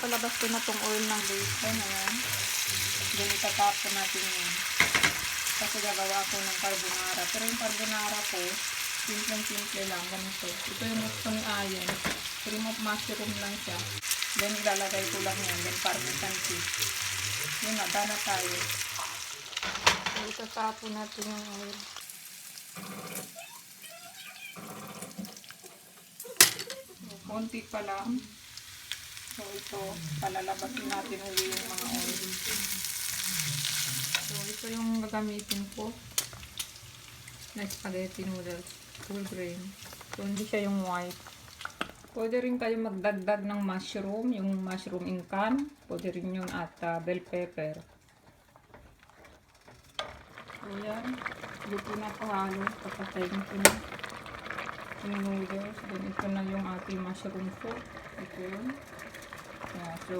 Ipapalabas ko na tong oil ng bacon. Ayan. Then itatapon natin yun. Kasi gagawa ko ng carbonara. Pero yung carbonara ko, simple lang. Ganito. Ito yung gusto ni Ayen. Cream of mushroom lang siya. Then ilalagay ko lang yan. Then parmesan cheese. Yun na, dana tayo. So itatapon natin yung oil. Konti pa lang. So ito, palalabasin natin uli yung mga oil. So ito yung gagamitin ko na spaghetti noodles, full grain. So hindi siya yung white. Pwede rin kayo magdagdag ng mushroom, yung mushroom in can. Pwede rin yun at bell pepper. So yan, dito na ko halo, papatayin ko na yung noodles. Then ito na yung ating mushroom soup. Ito yun. Yeah, so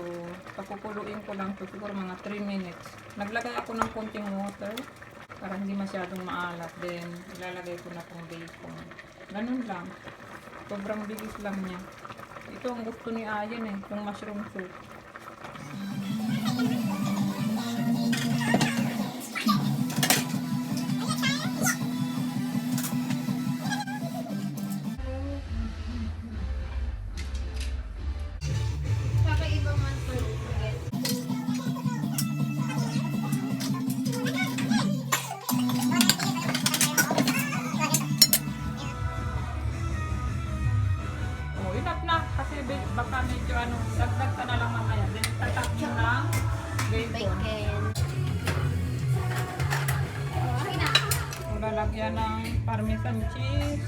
pakukuluin ko lang ito siguro mga 3 minutes. Naglagay ako ng konting water para hindi masyadong maalat. Then ilalagay ko na itong bacon. Ganun lang. Sobrang bilis lang niya. Ito ang gusto ni Ayen yung mushroom soup. Baka medyo dagdag ka na lang mamaya. Then tatap mo ng bacon. Lalagyan ng parmesan cheese.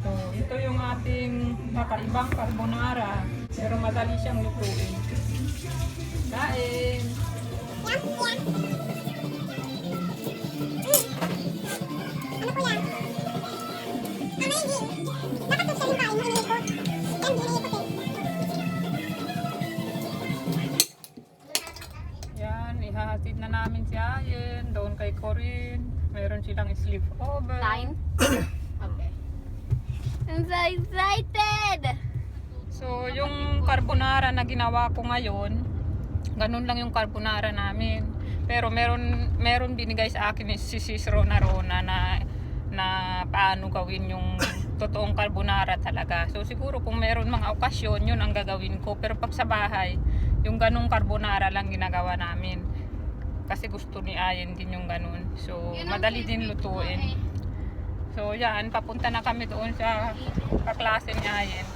So, ito yung ating kakaibang carbonara. Pero madali siyang lutuin. Kain! Ano po yan? Amazing! Dapat ito siya yung kain mo ko. Yan, ihahatid na namin si Ayen doon kay Corinne. Meron silang sleepover. Line? Okay. I'm so excited! So, yung carbonara na ginawa ko ngayon, ganun lang yung carbonara namin. Pero meron binigay sa akin si Sis Rona na paano gawin yung totoong carbonara talaga. So siguro kung meron mga okasyon, yun ang gagawin ko. Pero pag sa bahay, yung ganung carbonara lang ginagawa namin. Kasi gusto ni Ayen din yung ganun. So madali din lutuin. So yan, papunta na kami doon sa kaklase ni Ayen.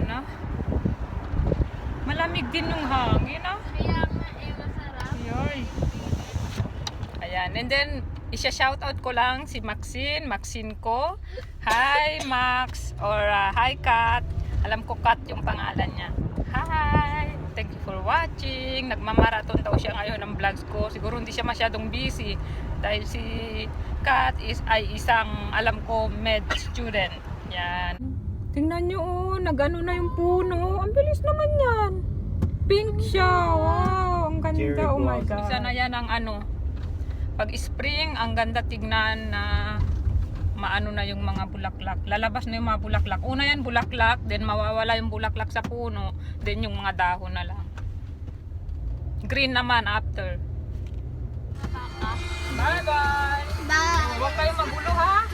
Ano? Malamig din yung hangin, ah. Kaya nga masarap. Yoy. Ayan, and then isya-shoutout ko lang si Maxine ko. Hi Max or hi Kat. Alam ko Kat yung pangalan niya. Hi! Thank you for watching. Nagmamarathon daw siya ngayon ng vlogs ko. Siguro hindi siya masyadong busy dahil si Kat ay isang, alam ko, med student. Yan. Tingnan nyo, oh, nagano na yung puno. Ang bilis naman yan. Pink siya. Wow, ang ganda. Oh my God. Isa na yan ang pag spring, ang ganda tignan na maano na yung mga bulaklak. Lalabas na yung mga bulaklak. Una yan bulaklak, then mawawala yung bulaklak sa puno, then yung mga dahon na lang. Green naman after. Bye-bye! Bye! Huwag kayong magulo, ha?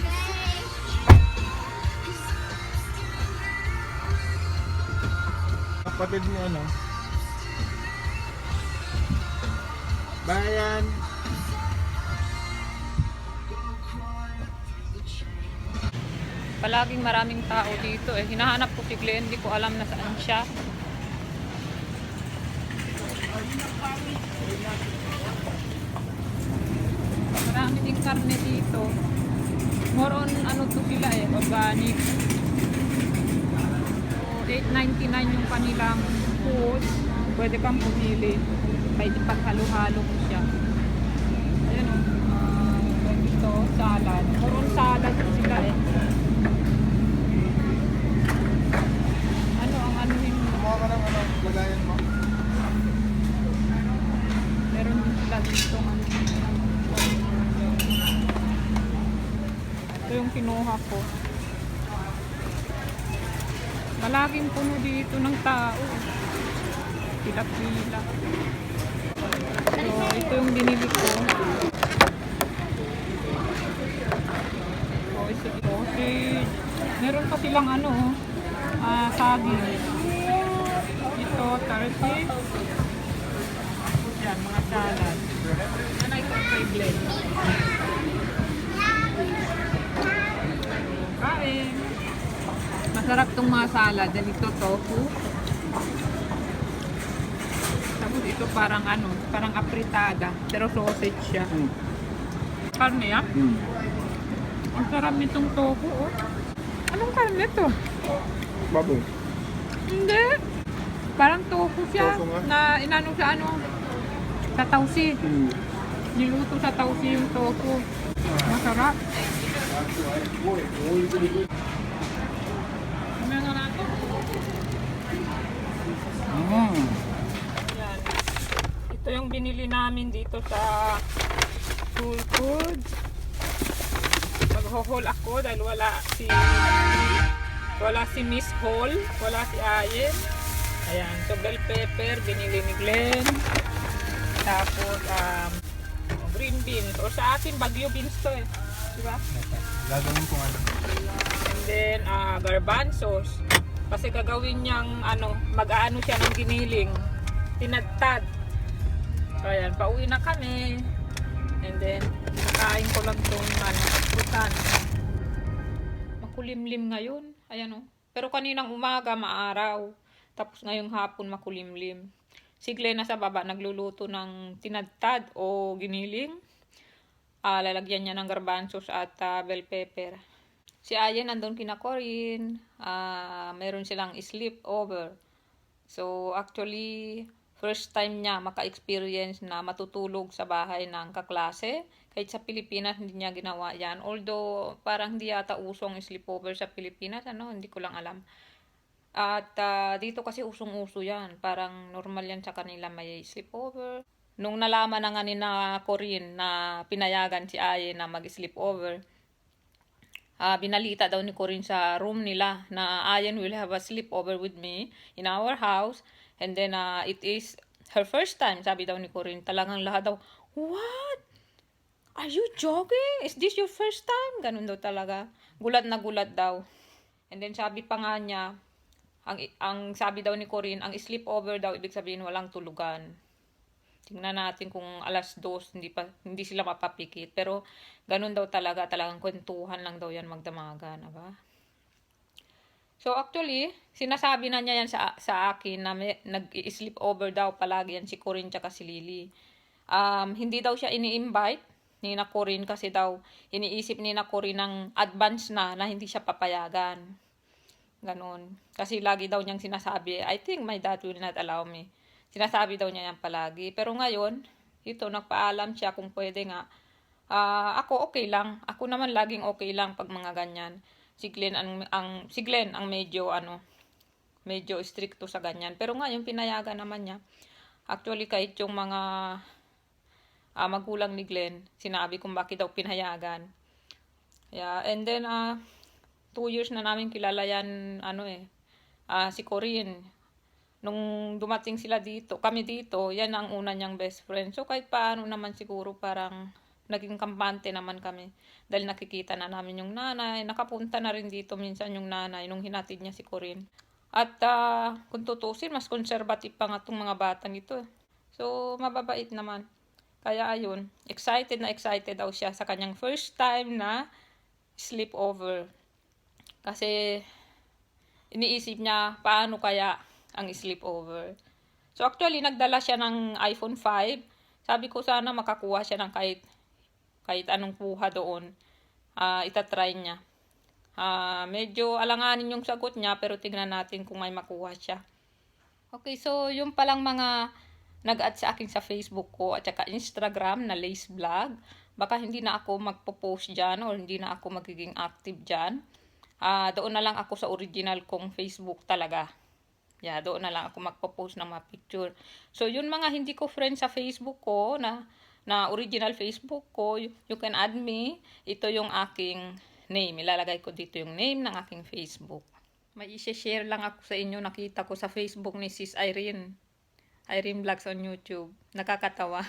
Kapatid niyo Bayan. Palaging maraming tao dito eh. Hinahanap ko si Glenn, hindi ko alam na saan siya. Marami ding karne dito. More on to sila eh, organic. So, $8.99 yung kanilang food. Pwede kang pumili. Pwede paghalo-halo ko siya. Ayan o. Ito, salad. More on salad sila eh. Kumuha ka ng lagayan mo. Meron din sila dito. Ito yung kinuha ko. Malaging puno dito ng tao. Pila-pila. So, ito yung binili ko. Sausage. Meron pa silang saging. Ito, tarsi. Yan, mga salad. Yan ay kung blend. Kain. Masarap tong mga salad. Dahil ito tofu. Tapos ito parang parang apritada. Pero sausage siya. Karne yan. Ang sarap nitong tofu, oh. Anong karne to? Baboy. Hindi. Parang tofu siya. Tofu nga. Na inano sa sa tausi. Niluto sa tausi yung tofu. Masarap. Mamaya nga natin. Yan. Ito yung binili namin dito sa Whole Foods. Mag-haul ako dahil wala si Miss Hall, wala si Ayen. Ayan, so bell pepper binili ni Glenn. Tapos green beans or sa atin bagyo beans to eh. Diba? Gagawin ko And then garbanzos. Kasi gagawin niyang mag-aano siya ng giniling. Tinadtad. So ayan, pauwi na kami. And then nakain ko lang itong prutan. Makulimlim ngayon. Ayan o. Pero kaninang umaga maaraw. Tapos ngayong hapon makulimlim. Si Glenn nasa baba nagluluto ng tinadtad o giniling. Lalagyan niya ng garbanzos at bell pepper. Si Ayen nandun kina Corinne. Meron silang sleepover. So actually, first time niya maka-experience na matutulog sa bahay ng kaklase. Kahit sa Pilipinas hindi niya ginawa yan. Although parang hindi yata usong sleepover sa Pilipinas. Hindi ko lang alam. At dito kasi usong-uso yan. Parang normal yan sa kanila may sleepover. Nung nalaman na nga ni na Corinne na pinayagan si Ayen na mag-sleepover, binalita daw ni Corinne sa room nila na Ayen will have a sleepover with me in our house. And then it is her first time, sabi daw ni Corinne. Talagang lahat daw, what? Are you joking? Is this your first time? Ganun daw talaga. Gulat na gulat daw. And then sabi pa nga niya, ang sabi daw ni Corinne, ang sleepover daw, ibig sabihin walang tulugan. Tingnan natin kung alas 2, hindi sila mapapikit. Pero ganun daw talagang kwentuhan lang daw yan magdamagan. Aba? So actually, sinasabi na niya yan sa akin na nag-i-sleep over daw palagi yan si Corinne tsaka si Lily. Hindi daw siya ini-invite ni na Corinne kasi daw iniisip ni na Corinne ng advance na hindi siya papayagan. Ganon. Kasi lagi daw niyang sinasabi, I think my dad will not allow me. Sinasabi daw niya yan palagi. Pero ngayon, nagpaalam siya kung pwede nga. Ako okay lang. Ako naman laging okay lang pag mga ganyan. Si Glenn ang medyo stricto sa ganyan. Pero ngayon pinayagan naman niya. Actually kahit yung mga magulang ni Glenn, sinabi kung bakit daw pinayagan. Yeah, and then 2 years na namin kilala yan si Corinne. Nung dumating kami dito, yan ang una niyang best friend. So kahit paano naman siguro parang naging kampante naman kami. Dahil nakikita na namin yung nanay. Nakapunta na rin dito minsan yung nanay nung hinatid niya si Corinne. At kung tutusin, mas conservative pa nga itong mga batang ito. So mababait naman. Kaya ayun, excited daw siya sa kanyang first time na sleepover. Kasi iniisip niya paano kaya ang sleepover. So actually nagdala siya ng iPhone 5. Sabi ko sana makakuha siya ng kahit anong kuha doon. Itatry niya. Medyo alanganin yung sagot niya pero tingnan natin kung may makuha siya. Okay, so yung palang mga nag-add sa akin sa Facebook ko at saka Instagram na Lace Vlog. Baka hindi na ako magpo-post dyan or hindi na ako magiging active dyan. Doon na lang ako sa original kong Facebook talaga. Yeah, doon na lang ako magpo-post ng mga picture. So, yun mga hindi ko friends sa Facebook ko, na original Facebook ko, you can add me. Ito yung aking name. Ilalagay ko dito yung name ng aking Facebook. May i-share lang ako sa inyo. Nakita ko sa Facebook ni Sis Irene. Irene Vlogs on YouTube. Nakakatawa.